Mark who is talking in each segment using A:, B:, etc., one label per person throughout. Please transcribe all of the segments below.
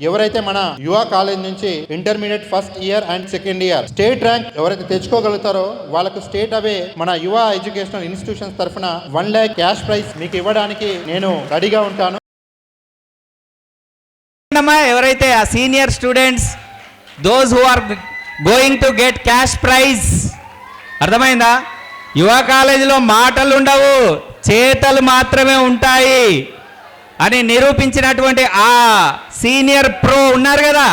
A: ఎవరైతే మన యువ కాలేజ్ నుంచి intermediate first year and second year state rank ఎవరైతే తెచ్చుకోగలుగుతారో వాళ్ళకు స్టేట్ అవే మన యువ ఎడ్యుకేషనల్ ఇన్స్టిట్యూషన్స్ తరఫున 1 lakh క్యాష్ ప్రైజ్ మీకు ఇవ్వడానికి నేను రెడీగా ఉంటాను.
B: ఎవరైతే ఆ senior students those who are going to get cash prize, అర్థమైందా? యువ కాలేజీలో మాటలు ఉండవు, చేతలు మాత్రమే ఉంటాయి అని నిరూపించినటువంటి ఆ సీనియర్ ప్రో ఉన్నారు కదా.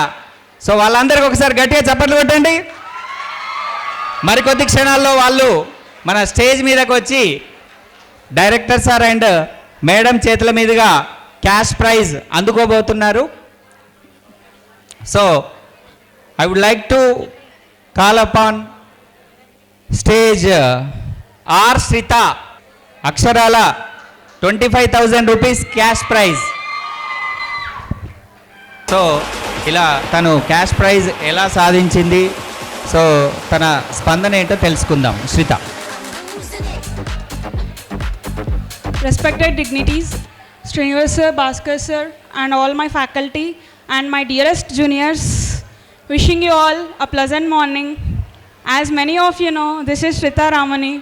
B: సో వాళ్ళందరికీ ఒకసారి గట్టిగా చప్పట్లు కొట్టండి. మరికొద్ది క్షణాల్లో వాళ్ళు మన స్టేజ్ మీదకి వచ్చి డైరెక్టర్ సార్ అండ్ మేడం చేతుల మీదుగా క్యాష్ ప్రైజ్ అందుకోబోతున్నారు. So I would like to call upon stage R. Shrita, Aksharala, 25,000 rupees cash prize. So ఇలా తను క్యాష్ ప్రైజ్ ఎలా సాధించింది, సో తన స్పందన ఏంటో తెలుసుకుందాం. శ్రిత.
C: Respected dignities, Srinivas sir, Bhaskar sir and all my faculty and my dearest juniors, wishing you all a pleasant morning. As many of you know, this is Shrita Ramani,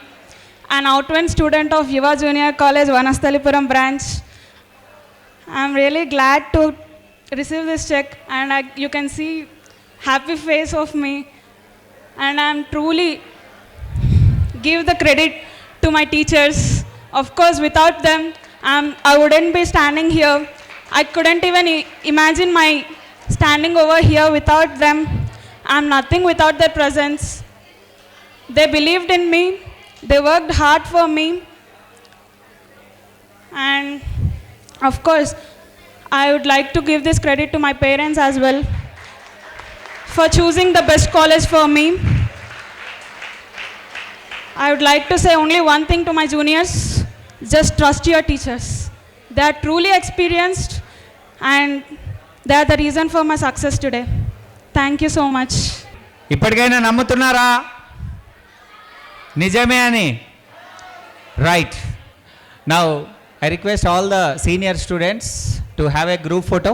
C: an outwent student of Yuva Junior College, Vanasthalipuram branch. I am really glad to receive this check and you can see happy face of me, and I am truly give the credit to my teachers. Of course, without them, I wouldn't be standing here. I couldn't even imagine my standing over here without them. I'm nothing without their presence. They believed in me. They worked hard for me. And of course, I would like to give this credit to my parents as well for choosing the best college for me. I would like to say only one thing to my juniors: just trust your teachers. They are truly experienced and they are the reason for my success today. Thank you so much.
B: ఇప్పటికైనా నమ్ముతున్నారా నిజమే అని? Right. Now I request all the senior students to have a group photo.